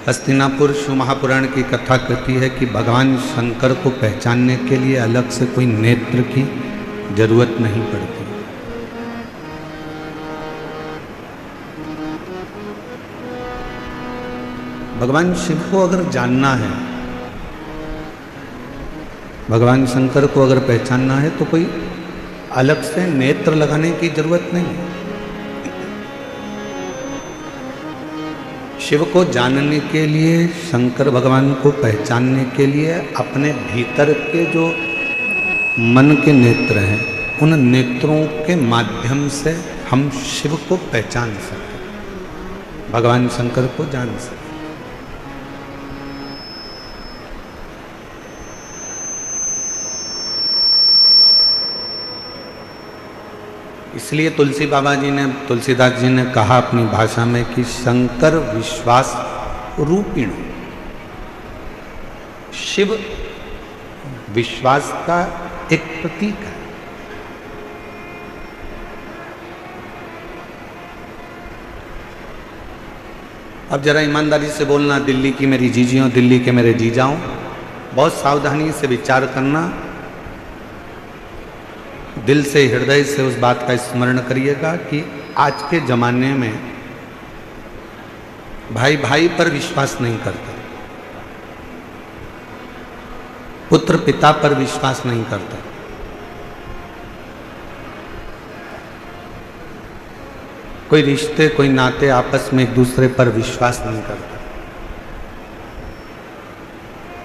हस्तिनापुर शिव महापुराण की कथा कहती है कि भगवान शंकर को पहचानने के लिए अलग से कोई नेत्र की जरूरत नहीं पड़ती। भगवान शिव को अगर जानना है, भगवान शंकर को अगर पहचानना है तो कोई अलग से नेत्र लगाने की जरूरत नहीं है। शिव को जानने के लिए, शंकर भगवान को पहचानने के लिए अपने भीतर के जो मन के नेत्र हैं, उन नेत्रों के माध्यम से हम शिव को पहचान सकते, भगवान शंकर को जान सकते। इसलिए तुलसी बाबा जी ने, तुलसीदास जी ने कहा अपनी भाषा में कि शंकर विश्वास रूपिण, शिव विश्वास का एक प्रतीक है। अब जरा ईमानदारी से बोलना, दिल्ली की मेरी जीजियों, दिल्ली के मेरे जीजाओं, बहुत सावधानी से विचार करना, दिल से, हृदय से उस बात का स्मरण करिएगा कि आज के जमाने में भाई भाई पर विश्वास नहीं करता, पुत्र पिता पर विश्वास नहीं करता, कोई रिश्ते, कोई नाते आपस में एक दूसरे पर विश्वास नहीं करता।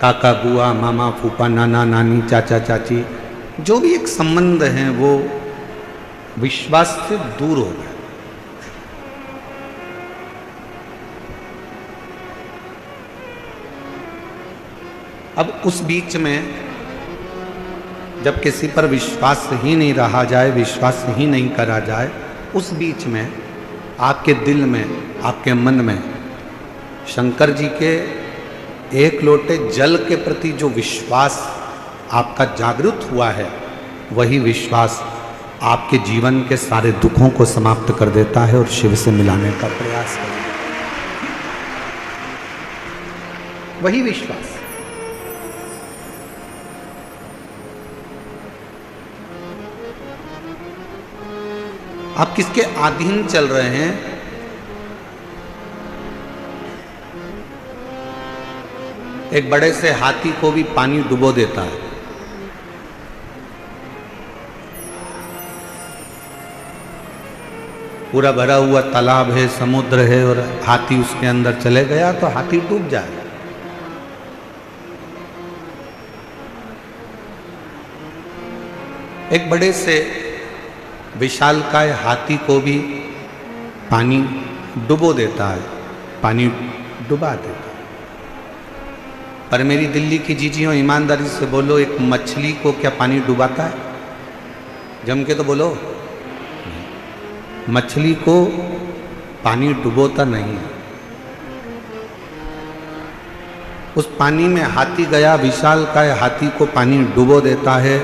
काका बुआ, मामा फूफा, नाना नानी, चाचा चाची, जो भी एक संबंध है वो विश्वास से दूर हो गया। अब उस बीच में जब किसी पर विश्वास ही नहीं रहा जाए, विश्वास ही नहीं करा जाए, उस बीच में आपके दिल में, आपके मन में शंकर जी के एक लोटे जल के प्रति जो विश्वास आपका जागृत हुआ है, वही विश्वास आपके जीवन के सारे दुखों को समाप्त कर देता है और शिव से मिलाने का प्रयास करता है। वही विश्वास। आप किसके अधीन चल रहे हैं? एक बड़े से हाथी को भी पानी डुबो देता है। पूरा भरा हुआ तालाब है, समुद्र है, और हाथी उसके अंदर चले गया तो हाथी डूब जाएगा। एक बड़े से विशालकाय हाथी को भी पानी डुबो देता है, पानी डुबा देता है। पर मेरी दिल्ली की जीजियों, ईमानदारी से बोलो, एक मछली को क्या पानी डुबाता है? जम के तो बोलो। मछली को पानी डुबोता नहीं है। उस पानी में हाथी गया, विशालकाय हाथी को पानी डुबो देता है।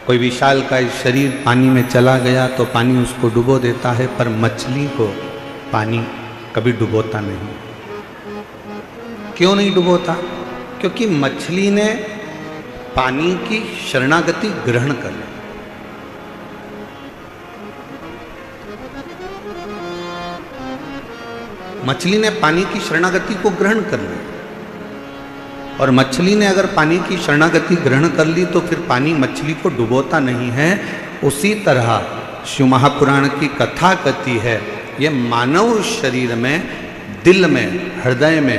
कोई विशालकाय शरीर पानी में चला गया तो पानी उसको डुबो देता है, पर मछली को पानी कभी डुबोता नहीं। क्यों नहीं डुबोता? क्योंकि मछली ने पानी की शरणागति ग्रहण कर ली। मछली ने पानी की शरणागति को ग्रहण कर ली, और मछली ने अगर पानी की शरणागति ग्रहण कर ली तो फिर पानी मछली को डुबोता नहीं है। उसी तरह शिव महापुराण की कथा कहती है, ये मानव शरीर में, दिल में, हृदय में,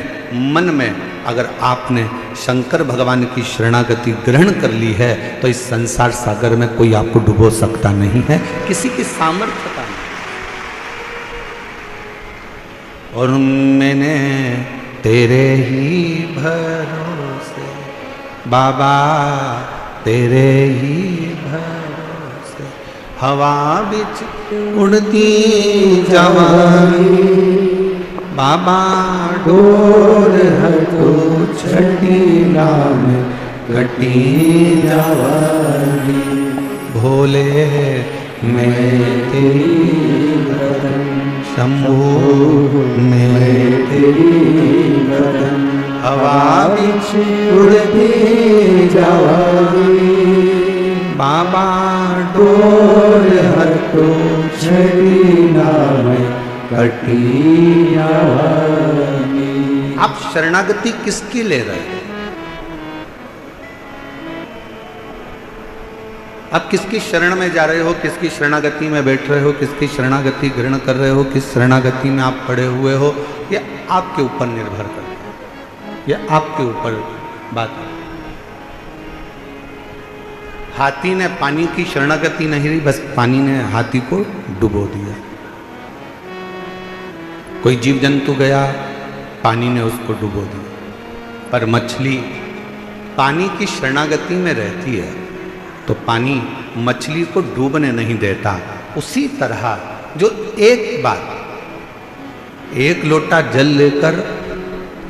मन में अगर आपने शंकर भगवान की शरणागति ग्रहण कर ली है तो इस संसार सागर में कोई आपको डुबो सकता नहीं है, किसी की सामर्थ्य का नहीं। और मैंने तेरे ही भरोसे बाबा, तेरे ही भरोसे हवा बिच उड़ती जवानी, बाबा डोर हटो छठी नाम घटी जवानी, भोले मैं तेरी शंभू मैं तेरी उड़ती जावागी बाबा डोर हर तो छड़ी नाम कटी जावागी। आप शरणागति किसकी ले रहे हैं? आप किसकी शरण में जा रहे हो, किसकी शरणागति में बैठ रहे हो, किसकी शरणागति ग्रहण कर रहे हो, किस शरणागति में आप पड़े हुए हो, ये आपके ऊपर निर्भर करता है, ये आपके ऊपर बात है। हाथी ने पानी की शरणागति नहीं ली, बस पानी ने हाथी को डुबो दिया। कोई जीव जंतु गया, पानी ने उसको डुबो दिया। पर मछली पानी की शरणागति में रहती है तो पानी मछली को डूबने नहीं देता। उसी तरह जो एक बार एक लोटा जल लेकर,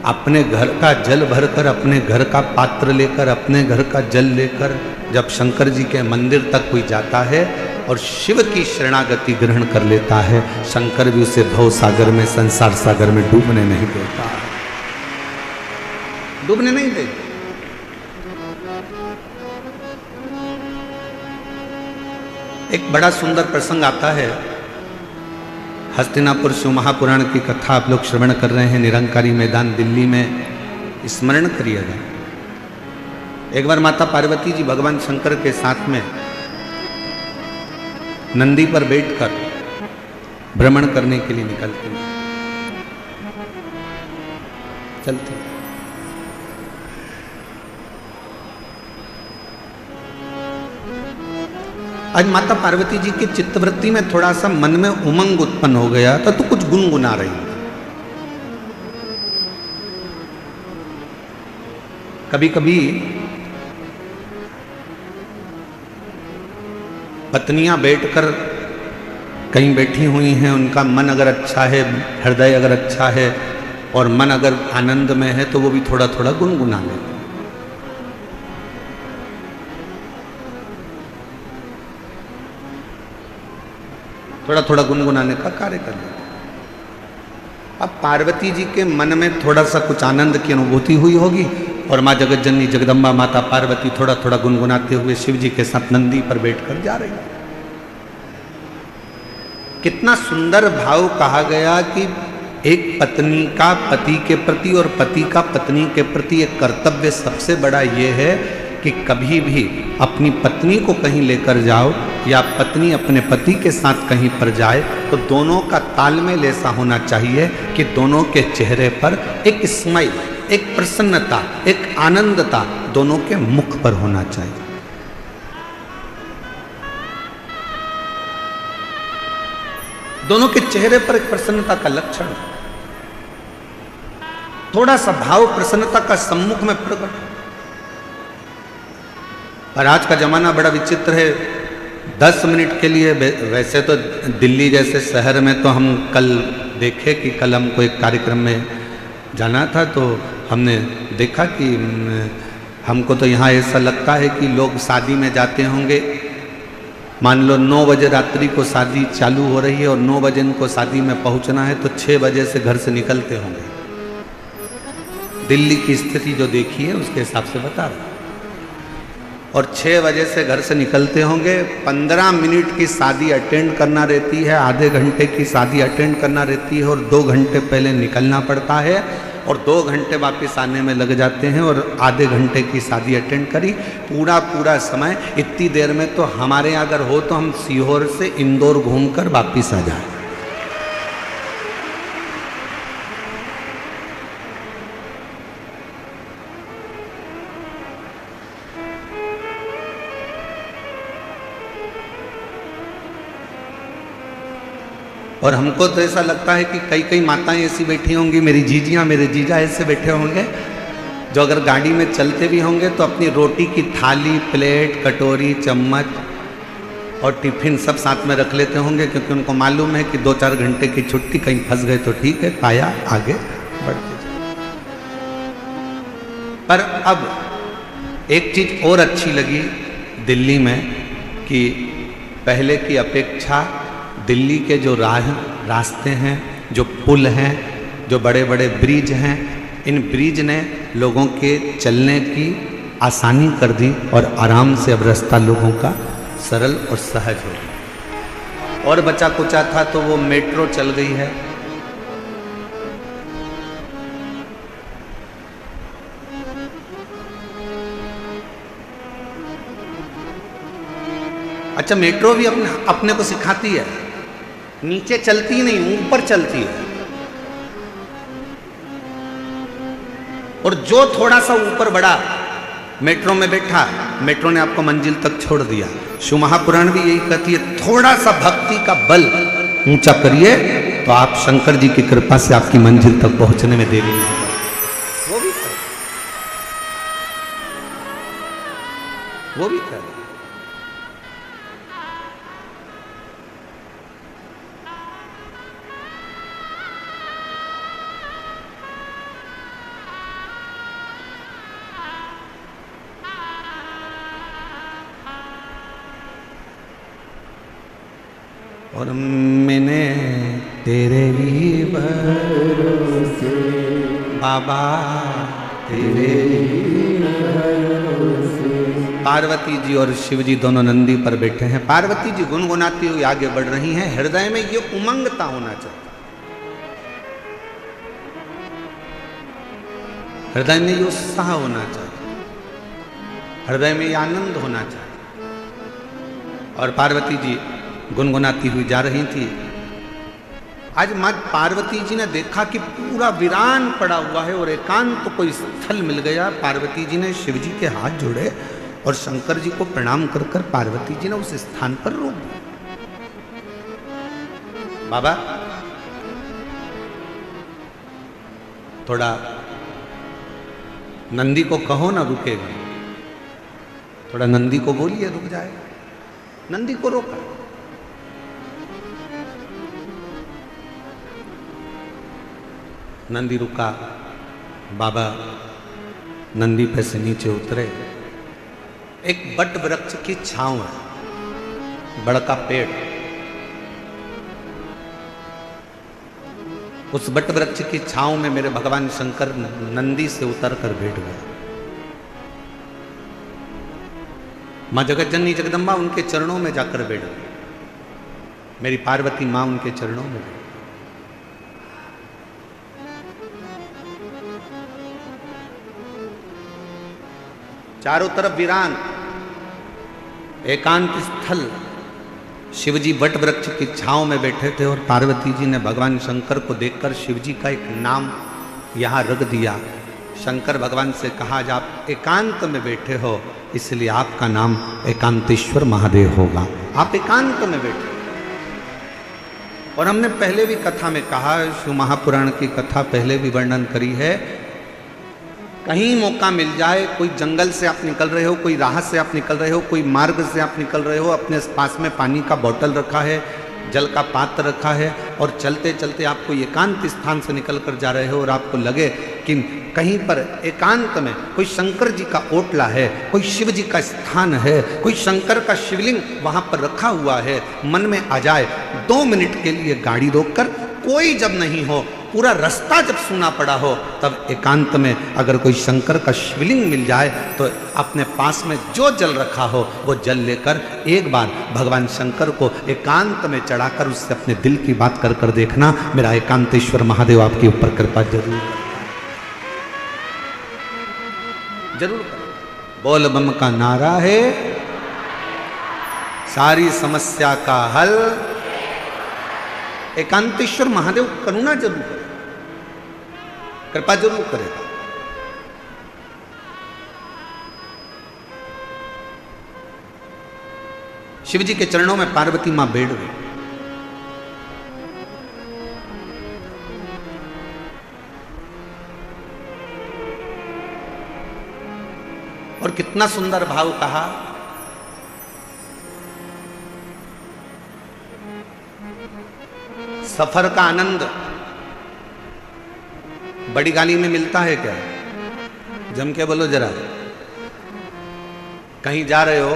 अपने घर का जल भरकर, अपने घर का पात्र लेकर, अपने घर का जल लेकर जब शंकर जी के मंदिर तक कोई जाता है और शिव की शरणागति ग्रहण कर लेता है, शंकर भी उसे भव सागर में, संसार सागर में डूबने नहीं देता, डूबने नहीं देता। एक बड़ा सुंदर प्रसंग आता है, हस्तिनापुर शिव महापुराण की कथा आप लोग श्रवण कर रहे हैं, निरंकारी मैदान दिल्ली में स्मरण करिएगा। एक बार माता पार्वती जी भगवान शंकर के साथ में नंदी पर बैठकर भ्रमण करने के लिए निकलती हैं, चलती। आज माता पार्वती जी की चित्तवृत्ति में थोड़ा सा मन में उमंग उत्पन्न हो गया था, तो कुछ गुनगुना रही थी। कभी कभी पत्नियां बैठकर कहीं बैठी हुई हैं, उनका मन अगर अच्छा है, हृदय अगर अच्छा है और मन अगर आनंद में है तो वो भी थोड़ा थोड़ा गुनगुना लेते। थोड़ा थोड़ा गुनगुनाने का कार्य कर लेते। अब पार्वती जी के मन में थोड़ा सा कुछ आनंद की अनुभूति हुई होगी और माँ जगत जननी जगदम्बा माता पार्वती थोड़ा थोड़ा गुनगुनाते हुए शिव जी के साथ नंदी पर बैठकर जा रही। कितना सुंदर भाव कहा गया कि एक पत्नी का पति के प्रति और पति का पत्नी के प्रति एक कर्तव्य सबसे बड़ा ये है कि कभी भी अपनी पत्नी को कहीं लेकर जाओ या पत्नी अपने पति के साथ कहीं पर जाए तो दोनों का तालमेल ऐसा होना चाहिए कि दोनों के चेहरे पर एक स्माइल, एक प्रसन्नता, एक आनंदता दोनों के मुख पर होना चाहिए। दोनों के चेहरे पर एक प्रसन्नता का लक्षण, थोड़ा सा भाव प्रसन्नता का सम्मुख में प्रकट। पर आज का जमाना बड़ा विचित्र है। 10 मिनट के लिए, वैसे तो दिल्ली जैसे शहर में तो हम कल देखे कि कल हमको एक कार्यक्रम में जाना था, तो हमने देखा कि हमको तो यहाँ ऐसा लगता है कि लोग शादी में जाते होंगे, मान लो 9 बजे रात्रि को शादी चालू हो रही है और 9 बजे इनको शादी में पहुँचना है तो 6 बजे से घर से निकलते होंगे। दिल्ली की स्थिति जो देखी है उसके हिसाब से बता रहा। और 6 बजे से घर से निकलते होंगे, 15 मिनट की शादी अटेंड करना रहती है, आधे घंटे की शादी अटेंड करना रहती है और 2 घंटे पहले निकलना पड़ता है और 2 घंटे वापस आने में लग जाते हैं और आधे घंटे की शादी अटेंड करी। पूरा समय इतनी देर में तो हमारे यहाँ अगर हो तो हम सीहोर से इंदौर घूमकर वापस आ जाए। और हमको तो ऐसा लगता है कि कई माताएं ऐसी बैठी होंगी, मेरी जीजियाँ मेरे जीजा ऐसे बैठे होंगे जो अगर गाड़ी में चलते भी होंगे तो अपनी रोटी की थाली, प्लेट, कटोरी, चम्मच और टिफिन सब साथ में रख लेते होंगे, क्योंकि उनको मालूम है कि 2-4 घंटे की छुट्टी, कहीं फंस गए तो ठीक है, पाया आगे बढ़ते जाए। पर अब एक चीज़ और अच्छी लगी दिल्ली में कि पहले की अपेक्षा दिल्ली के जो रास्ते हैं, जो पुल हैं, जो बड़े बड़े ब्रिज हैं, इन ब्रिज ने लोगों के चलने की आसानी कर दी और आराम से अब रास्ता लोगों का सरल और सहज हो गया। और बचा कुचा था तो वो मेट्रो चल गई है। अच्छा, मेट्रो भी अपने को सिखाती है, नीचे चलती नहीं, ऊपर चलती है। और जो थोड़ा सा ऊपर बढ़ा, मेट्रो में बैठा, मेट्रो ने आपको मंजिल तक छोड़ दिया। शिव महापुराण भी यही कहती है, थोड़ा सा भक्ति का बल ऊंचा करिए तो आप शंकर जी की कृपा से आपकी मंजिल तक पहुंचने में देरी नहीं होगी। वो भी कर, वो भी कर। और मैंने तेरे ही भरोसे बाबा, तेरे ही भरोसे। पार्वती जी और शिव जी दोनों नंदी पर बैठे हैं। पार्वती जी गुनगुनाती हुई आगे बढ़ रही हैं। हृदय में ये उमंगता होना चाहिए, हृदय में ये उत्साह होना चाहिए, हृदय में ये आनंद होना चाहिए। और पार्वती जी गुनगुनाती हुई जा रही थी। आज मां पार्वती जी ने देखा कि पूरा वीरान पड़ा हुआ है और एकांत तो कोई स्थल मिल गया। पार्वती जी ने शिव जी के हाथ जोड़े और शंकर जी को प्रणाम कर कर पार्वती जी ने उस स्थान पर रोक दिया। बाबा, थोड़ा नंदी को कहो ना रुकेगा, थोड़ा नंदी को बोलिए रुक जाएगा। नंदी को रोका। नंदी रुका। बाबा नंदी पे से नीचे उतरे। एक बट वृक्ष की छांव है, बड़ का पेड़। उस बट वृक्ष की छांव में मेरे भगवान शंकर नंदी से उतर कर बैठ गए। मां जगत जननी जगदम्बा उनके चरणों में जाकर बैठ गई। मेरी पार्वती मां उनके चरणों में बैठ। चारों तरफ वीरान एकांत स्थल। शिवजी वट वृक्ष की छांव में बैठे थे और पार्वती जी ने भगवान शंकर को देखकर शिवजी का एक नाम यहाँ रख दिया। शंकर भगवान से कहा, आज आप एकांत में बैठे हो इसलिए आपका नाम एकांतेश्वर महादेव होगा। आप एकांत में बैठे। और हमने पहले भी कथा में कहा, शिव महापुराण की कथा पहले भी वर्णन करी है। कहीं मौका मिल जाए, कोई जंगल से आप निकल रहे हो, कोई राह से आप निकल रहे हो, कोई मार्ग से आप निकल रहे हो, अपने पास में पानी का बोतल रखा है, जल का पात्र रखा है और चलते चलते आप कोई एकांत स्थान से निकल कर जा रहे हो और आपको लगे कि कहीं पर एकांत में कोई शंकर जी का ओटला है, कोई शिव जी का स्थान है, कोई शंकर का शिवलिंग वहाँ पर रखा हुआ है, मन में आ जाए 2 मिनट के लिए गाड़ी रोककर, कोई जब नहीं हो, पूरा रास्ता जब सुना पड़ा हो, तब एकांत में अगर कोई शंकर का शिवलिंग मिल जाए तो अपने पास में जो जल रखा हो वो जल लेकर एक बार भगवान शंकर को एकांत में चढ़ाकर उससे अपने दिल की बात कर कर देखना। मेरा एकांतेश्वर महादेव आपके ऊपर कृपा जरूर जरूर करें। बोल बम का नारा है, सारी समस्या का हल। एकांतेश्वर महादेव करुणा जरूर करे, कृपा जरूर करेगा। शिव जी के चरणों में पार्वती मां बैठ गई। और कितना सुंदर भाव कहा, सफर का आनंद बड़ी गाड़ी में मिलता है क्या? जम के बोलो जरा। कहीं जा रहे हो,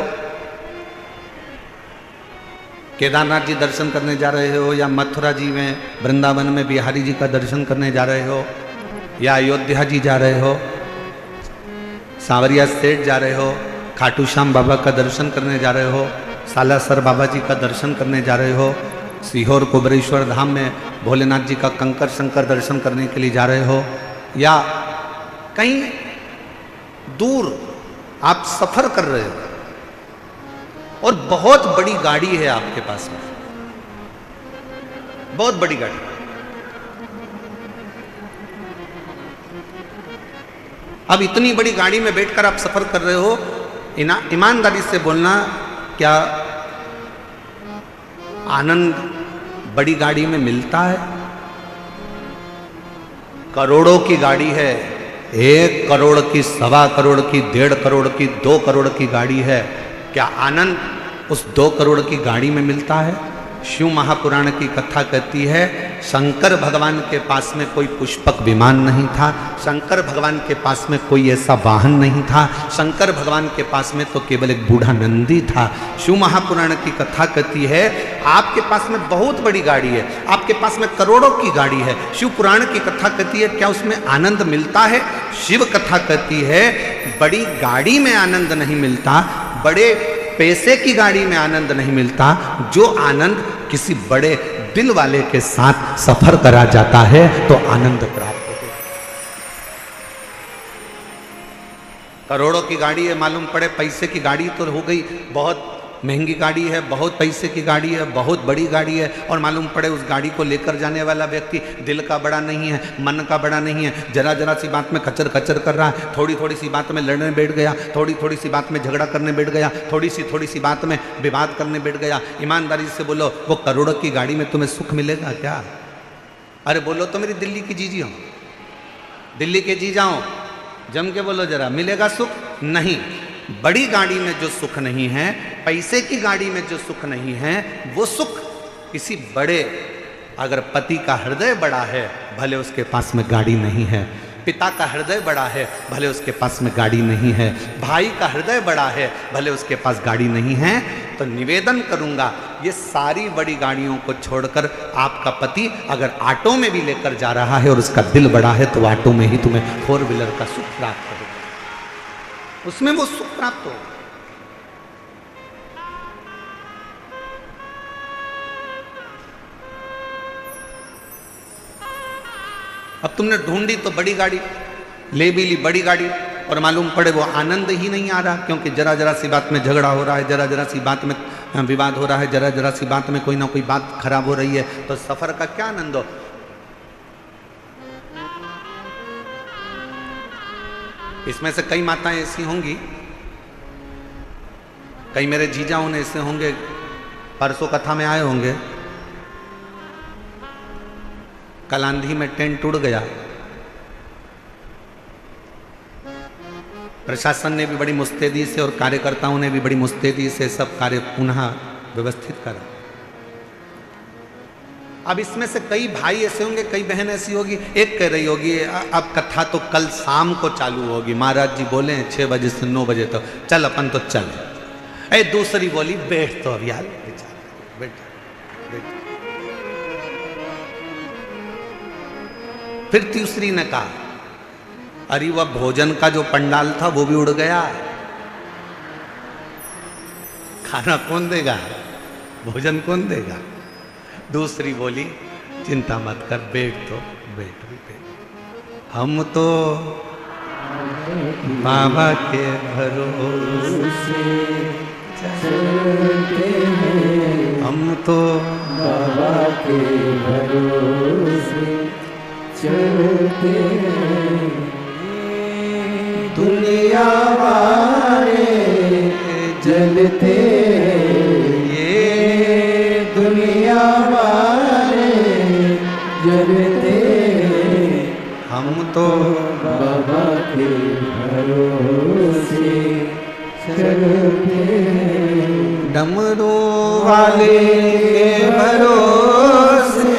केदारनाथ जी दर्शन करने जा रहे हो, या मथुरा जी में वृंदावन में बिहारी जी का दर्शन करने जा रहे हो, या अयोध्या जी जा रहे हो, सांवरिया सेठ जा रहे हो, खाटू श्याम बाबा का दर्शन करने जा रहे हो, सालासर बाबा जी का दर्शन करने जा रहे हो, सीहोर कुबरेश्वर धाम में भोलेनाथ जी का कंकर शंकर दर्शन करने के लिए जा रहे हो, या कहीं दूर आप सफर कर रहे हो और बहुत बड़ी गाड़ी है आपके पास में, बहुत बड़ी गाड़ी, अब इतनी बड़ी गाड़ी में बैठकर आप सफर कर रहे हो, ईमानदारी से बोलना, क्या आनंद बड़ी गाड़ी में मिलता है? करोड़ों की गाड़ी है, 1 करोड़ की, 1.25 करोड़ की, 1.5 करोड़ की, 2 करोड़ की गाड़ी है, क्या आनंद उस 2 करोड़ की गाड़ी में मिलता है? शिव महापुराण की कथा कहती है, शंकर भगवान के पास में कोई पुष्पक विमान नहीं था, शंकर भगवान के पास में कोई ऐसा वाहन नहीं था, शंकर भगवान के पास में तो केवल एक बूढ़ा नंदी था। शिव महापुराण की कथा कहती है, आपके पास में बहुत बड़ी गाड़ी है, आपके पास में करोड़ों की गाड़ी है, शिव पुराण की कथा कहती है क्या उसमें आनंद मिलता है? शिव कथा कहती है बड़ी गाड़ी में आनंद नहीं मिलता, बड़े पैसे की गाड़ी में आनंद नहीं मिलता, जो आनंद किसी बड़े दिल वाले के साथ सफर करा जाता है तो आनंद प्राप्त होता है। करोड़ों की गाड़ी है, मालूम पड़े पैसे की गाड़ी तो हो गई, बहुत महंगी गाड़ी है, बहुत पैसे की गाड़ी है, बहुत बड़ी गाड़ी है, और मालूम पड़े उस गाड़ी को लेकर जाने वाला व्यक्ति दिल का बड़ा नहीं है, मन का बड़ा नहीं है, जरा जरा सी बात में कचर कचर कर रहा है, थोड़ी थोड़ी सी बात में लड़ने बैठ गया, थोड़ी थोड़ी सी बात में झगड़ा करने बैठ गया, थोड़ी सी बात में विवाद करने बैठ गया। ईमानदारी से बोलो, वो करोड़ों की गाड़ी में तुम्हें सुख मिलेगा क्या? अरे बोलो तो मेरी दिल्ली की जीजी हो, दिल्ली के जी जाओ, जम के बोलो जरा, मिलेगा सुख? नहीं। बड़ी गाड़ी में जो सुख नहीं है, पैसे की गाड़ी में जो सुख नहीं है, वो सुख किसी बड़े, अगर पति का हृदय बड़ा है भले उसके पास में गाड़ी नहीं है, पिता का हृदय बड़ा है भले उसके पास में गाड़ी नहीं है, भाई का हृदय बड़ा है भले उसके पास गाड़ी नहीं है, तो निवेदन करूंगा ये सारी बड़ी गाड़ियों को छोड़कर आपका पति अगर ऑटो में भी लेकर जा रहा है और उसका दिल बड़ा है तो ऑटो में ही तुम्हें 4 व्हीलर का सुख प्राप्त होगा, उसमें वो सुख प्राप्त हो। अब तुमने ढूंढी तो बड़ी गाड़ी, ले भी ली बड़ी गाड़ी, और मालूम पड़े वो आनंद ही नहीं आ रहा, क्योंकि जरा जरा सी बात में झगड़ा हो रहा है, जरा जरा सी बात में विवाद हो रहा है, जरा जरा सी बात में कोई ना कोई बात खराब हो रही है, तो सफर का क्या आनंद हो? इसमें से कई माताएं ऐसी होंगी, कई मेरे जीजाओं ने ऐसे होंगे, परसों कथा में आए होंगे, कल आंधी में टेंट उड़ गया, प्रशासन ने भी बड़ी मुस्तैदी से और कार्यकर्ताओं ने भी बड़ी मुस्तैदी से सब कार्य पुनः व्यवस्थित करा। अब इसमें से कई भाई ऐसे होंगे, कई बहन ऐसी होगी, एक कह रही होगी अब कथा तो कल शाम को चालू होगी, महाराज जी बोले 6 बजे से 9 बजे तक, चल अपन तो चल। दूसरी बोली बैठ तो अब यार, बैठ बैठ। फिर तीसरी ने कहा अरे वह भोजन का जो पंडाल था वो भी उड़ गया, खाना कौन देगा, भोजन कौन देगा? दूसरी बोली चिंता मत कर, बैठ तो बैठ भी बैठ, हम तो बाबा के भरोसे चलते हैं, हम तो बाबा के भरोसे चलते हैं, दुनिया वाले जलते हैं, ये दुनिया वाले जलते हैं, हम तो बाबा के भरोसे चलते हैं, डमरू वाले के भरोसे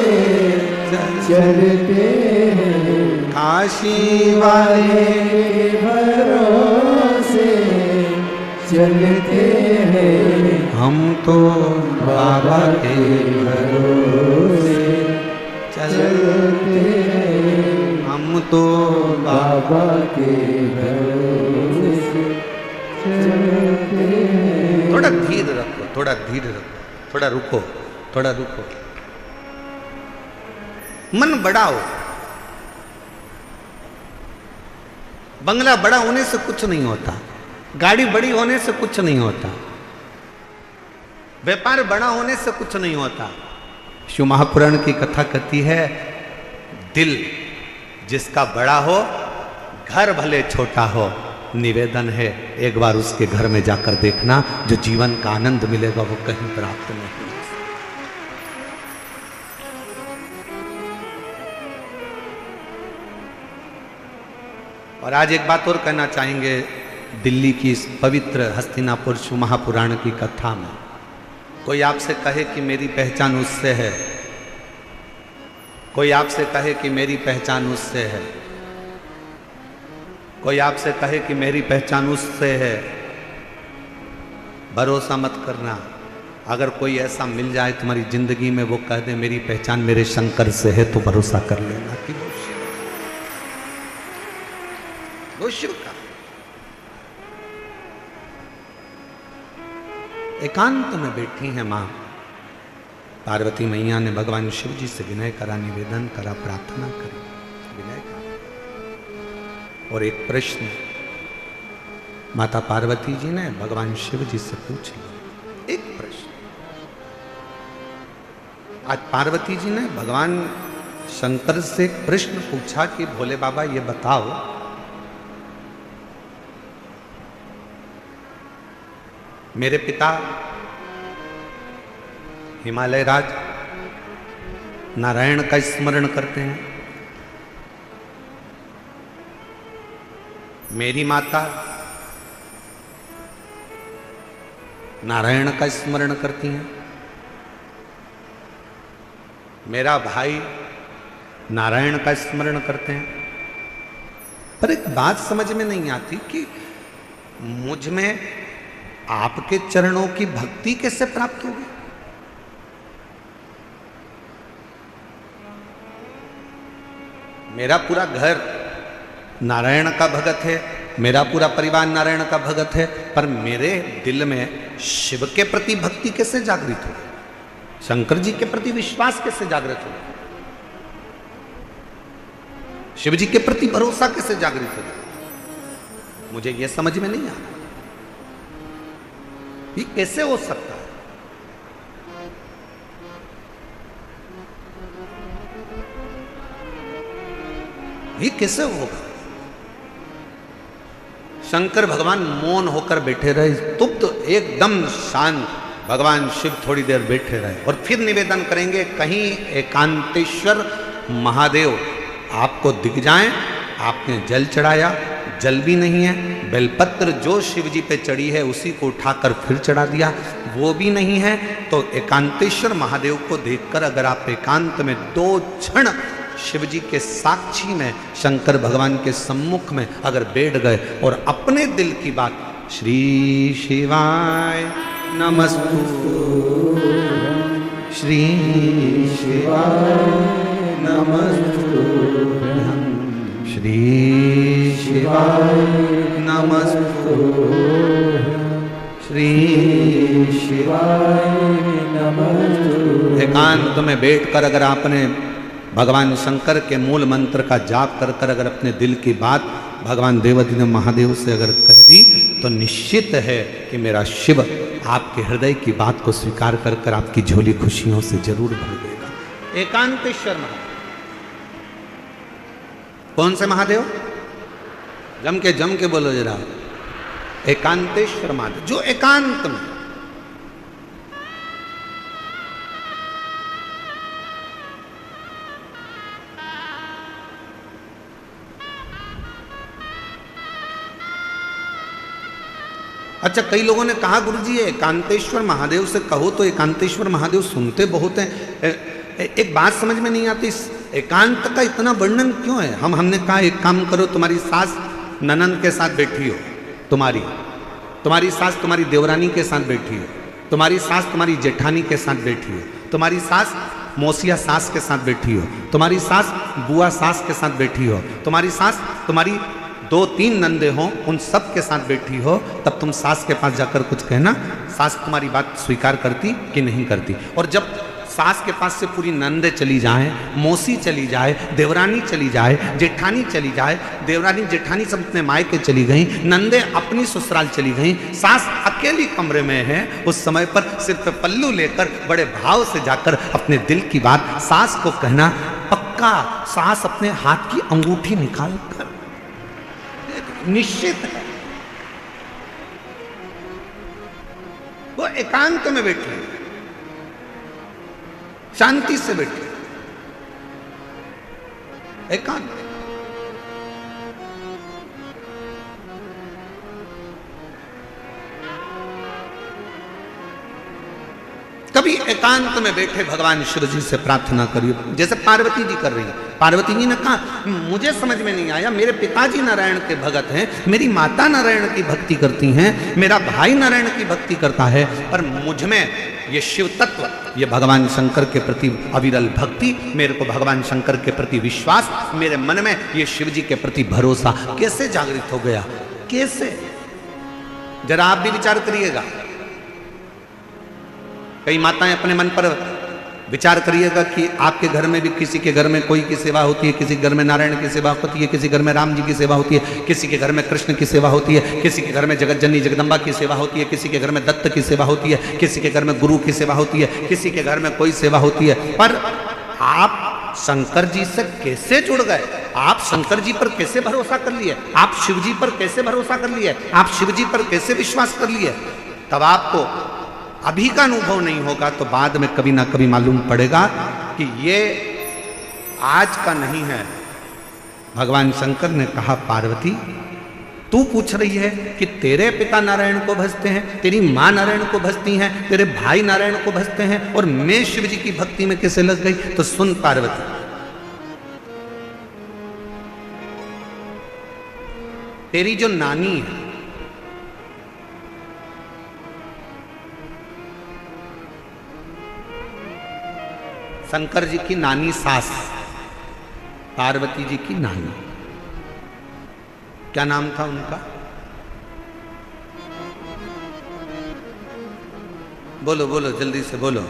चलते हैं, काशी वाले के भरोसे चलते हैं, हम तो बाबा के भरोसे चलते हैं, हम हम तो बाबा के भरोसे चलते हैं। थोड़ा धीर रखो, थोड़ा धीर रखो, थोड़ा रुको, थोड़ा रुको। मन बड़ा हो, बंगला बड़ा होने से कुछ नहीं होता, गाड़ी बड़ी होने से कुछ नहीं होता, व्यापार बड़ा होने से कुछ नहीं होता। शिव महापुराण की कथा कहती है, दिल जिसका बड़ा हो, घर भले छोटा हो, निवेदन है एक बार उसके घर में जाकर देखना, जो जीवन का आनंद मिलेगा वो कहीं प्राप्त नहीं। और आज एक बात और कहना चाहेंगे, दिल्ली की इस पवित्र हस्तिनापुर शिव महापुराण की कथा में कोई आपसे कहे कि मेरी पहचान उससे है, कोई आपसे कहे कि मेरी पहचान उससे है, कोई आपसे कहे कि मेरी पहचान उससे है, भरोसा मत करना। अगर कोई ऐसा मिल जाए तुम्हारी जिंदगी में, वो कह दे मेरी पहचान मेरे शंकर से है, तो भरोसा कर लेना कि वो शिव का। एकांत में बैठी है मां पार्वती मैया ने भगवान शिव जी से विनय करा, निवेदन करा, प्रार्थना करी, विनय करा। और एक प्रश्न माता पार्वती जी ने भगवान शिव जी से पूछ लिया, एक प्रश्न। आज पार्वती जी ने भगवान शंकर से एक प्रश्न पूछा कि भोले बाबा ये बताओ, मेरे पिता हिमालय राज नारायण का स्मरण करते हैं, मेरी माता नारायण का स्मरण करती हैं, मेरा भाई नारायण का स्मरण करते हैं। पर एक बात समझ में नहीं आती कि मुझ में आपके चरणों की भक्ति कैसे प्राप्त होगी। मेरा पूरा घर नारायण का भगत है, मेरा पूरा परिवार नारायण का भगत है, पर मेरे दिल में शिव के प्रति भक्ति कैसे जागृत हो, शंकर जी के प्रति विश्वास कैसे जागृत हो, शिव जी के प्रति भरोसा कैसे जागृत हो, मुझे यह समझ में नहीं आ रहा। ये कैसे हो सकता है? ये कैसे होगा? शंकर भगवान मौन होकर बैठे रहे, स्तुप्त एकदम शांत। भगवान शिव थोड़ी देर बैठे रहे और फिर निवेदन करेंगे, कहीं एकांतेश्वर महादेव आपको दिख जाएं। आपने जल चढ़ाया, जल भी नहीं है, बेलपत्र जो शिव जी पे चढ़ी है उसी को उठाकर फिर चढ़ा दिया, वो भी नहीं है। तो एकांतेश्वर महादेव को देखकर अगर आप एकांत में 2 क्षण शिव जी के साक्षी में, शंकर भगवान के सम्मुख में अगर बैठ गए और अपने दिल की बात, श्री शिवाय नमस्तु, श्री शिवाय नमस्तु, श्री शिवाय नमस्तु, श्री शिवाय नमस्तु। एकांत में बैठकर अगर आपने भगवान शंकर के मूल मंत्र का जाप कर कर अगर अपने दिल की बात भगवान देवाधिदेव महादेव से अगर कह दी, तो निश्चित है कि मेरा शिव आपके हृदय की बात को स्वीकार कर कर आपकी झोली खुशियों से जरूर भर देगा। एकांतेश्वर महादेव, कौन से महादेव? जम के बोलो जरा। एकांतेश्वर महादेव, जो एकांत में, अच्छा कई लोगों ने कहा गुरुजी ये एकांतेश्वर महादेव से कहो तो एकांतेश्वर महादेव सुनते बहुत हैं। एक बात समझ में नहीं आती, एकांत का इतना वर्णन क्यों है? हमने कहा एक काम करो, तुम्हारी सास ननंद के साथ बैठी हो, तुम्हारी सास तुम्हारी देवरानी के साथ बैठी हो, तुम्हारी सास तुम्हारी जेठानी के साथ बैठी हो, तुम्हारी सास मौसिया सास के साथ बैठी हो, तुम्हारी सास बुआ सास के साथ बैठी हो, तुम्हारी सास तुम्हारी 2-3 नंदे हो, उन सब के साथ बैठी हो, तब तुम सास के पास जाकर कुछ कहना, सास तुम्हारी बात स्वीकार करती कि नहीं करती। और जब सास के पास से पूरी नंदे चली जाए, मौसी चली जाए, देवरानी चली जाए, जेठानी चली जाए, देवरानी जेठानी सब अपने मायके चली गई, नंदे अपनी ससुराल चली गई, सास अकेली कमरे में है, उस समय पर सिर पे पल्लू लेकर बड़े भाव से जाकर अपने दिल की बात सास को कहना, पक्का सास अपने हाथ की अंगूठी निकाल कर निश्चित है वो एकांत में बैठी, शांति से बैठे, एकांत। कभी एकांत में बैठे भगवान शिव जी से प्रार्थना करिए, जैसे पार्वती जी कर रही है। पार्वती जी ने कहा मुझे समझ में नहीं आया, मेरे पिताजी नारायण के भगत हैं, मेरी माता नारायण की भक्ति करती हैं, मेरा भाई नारायण की भक्ति करता है, पर मुझ में ये शिव तत्व, ये भगवान शंकर के प्रति अविरल भक्ति, मेरे को भगवान शंकर के प्रति विश्वास, मेरे मन में ये शिव जी के प्रति भरोसा कैसे जागृत हो गया, कैसे? जरा आप भी विचार करिएगा। कई माताएं अपने मन पर विचार करिएगा कि आपके घर में भी किसी के घर में कोई की सेवा होती है, किसी के घर में नारायण की सेवा होती है, किसी के घर में राम जी की सेवा होती है, किसी के घर में कृष्ण की सेवा होती है, किसी के घर में जगत जननी जगदम्बा की सेवा होती है, किसी के घर में दत्त की सेवा होती है, किसी के घर में गुरु की सेवा होती है, किसी के घर में कोई सेवा होती है। पर आप शंकर जी से कैसे जुड़ गए? आप शंकर जी पर कैसे भरोसा कर लिए? आप शिव जी पर कैसे भरोसा कर लिए? आप शिव जी पर कैसे विश्वास कर लिए? तब आपको अभी का अनुभव नहीं होगा तो बाद में कभी ना कभी मालूम पड़ेगा कि ये आज का नहीं है। भगवान शंकर ने कहा पार्वती तू पूछ रही है कि तेरे पिता नारायण को भजते हैं, तेरी माँ नारायण को भजती हैं, तेरे भाई नारायण को भजते हैं और मैं शिव जी की भक्ति में कैसे लग गई? तो सुन पार्वती, तेरी जो नानी है, शंकर जी की नानी सास, पार्वती जी की नानी, क्या नाम था उनका? बोलो बोलो जल्दी से बोलो,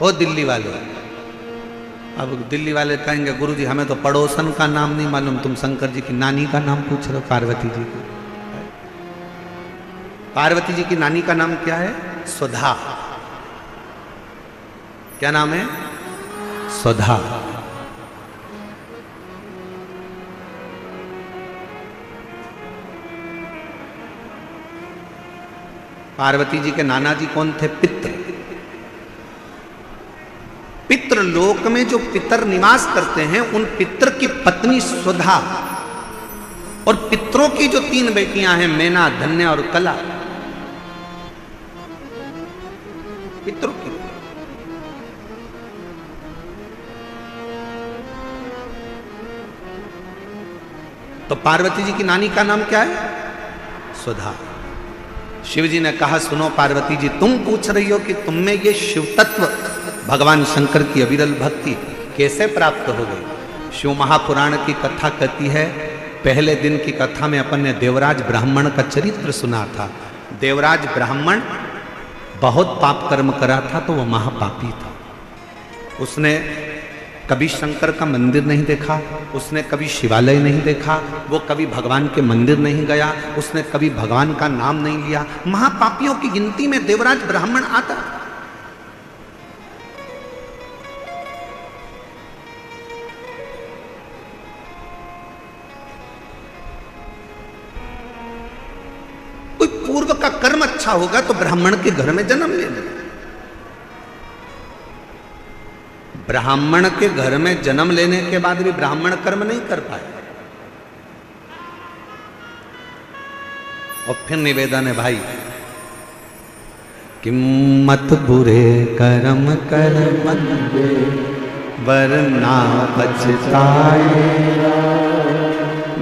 ओ दिल्ली वाले। अब दिल्ली वाले कहेंगे गुरुजी हमें तो पड़ोसन का नाम नहीं मालूम, तुम शंकर जी की नानी का नाम पूछ रहे हो, पार्वती जी की। पार्वती जी की नानी का नाम क्या है? सुधा। क्या नाम है? सुधा। पार्वती जी के नाना जी कौन थे? पित्र। पितृ लोक में जो पितर निवास करते हैं उन पितर की पत्नी सुधा और पितरों की जो 3 बेटियां हैं, मैना, धन्या और कला, पितरों की। तो पार्वती जी की नानी का नाम क्या है? सुधा। शिव जी ने कहा सुनो पार्वती जी, तुम पूछ रही हो कि तुम में ये शिव तत्व भगवान शंकर की अविरल भक्ति कैसे प्राप्त हो गई? शिव महापुराण की कथा कहती है, पहले दिन की कथा में अपन ने देवराज ब्राह्मण का चरित्र सुना था। देवराज ब्राह्मण बहुत पाप कर्म करा था, तो वह महापापी था। उसने कभी शंकर का मंदिर नहीं देखा, उसने कभी शिवालय नहीं देखा, वो कभी भगवान के मंदिर नहीं गया, उसने कभी भगवान का नाम नहीं लिया। महापापियों की गिनती में देवराज ब्राह्मण आता। कोई पूर्व का कर्म अच्छा होगा तो ब्राह्मण के घर में जन्म ले लेगा। ब्राह्मण के घर में जन्म लेने के बाद भी ब्राह्मण कर्म नहीं कर पाए। और फिर निवेदन है भाई कि मत बुरे कर्म कर बंदे वरना पछताएगा,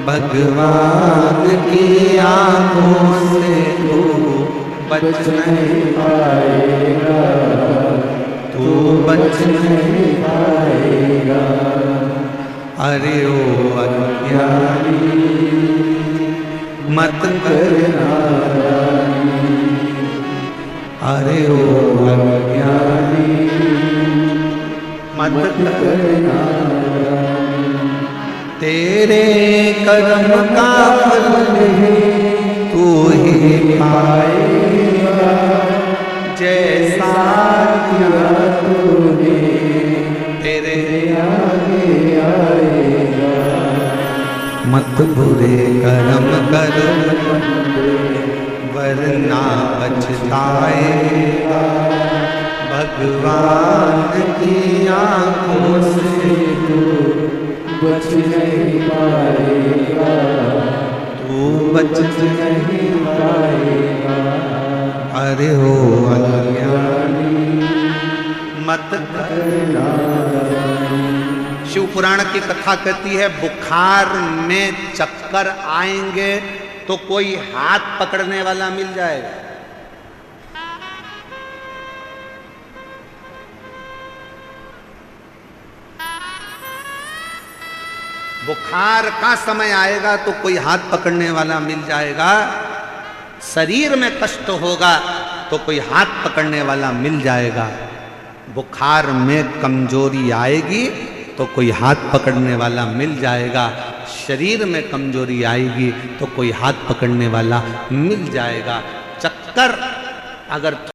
भगवान की आंखों से तू बच नहीं पाएगा, तू तू बच नहीं पाएगा। अरे ओ अज्ञानी मत करना, अरे ओ अज्ञानी मत करना, तेरे कर्म का फल तू ही पाएगा, जैसा किया तूने तेरे आगे आएगा। मत बुरे कर्म कर वरना पछताएगा, भगवान की आंखों से तू बच नहीं पाएगा, तू बच नहीं पाएगा। अरे हो अज्ञानी मत करना। शिव पुराण की कथा कहती है बुखार में चक्कर आएंगे तो कोई हाथ पकड़ने वाला मिल जाएगा। बुखार का समय आएगा तो कोई हाथ पकड़ने वाला मिल जाएगा। शरीर में कष्ट होगा तो कोई हाथ पकड़ने वाला मिल जाएगा। बुखार में कमजोरी आएगी तो कोई हाथ पकड़ने वाला मिल जाएगा। शरीर में कमजोरी आएगी तो कोई हाथ पकड़ने वाला मिल जाएगा। चक्कर अगर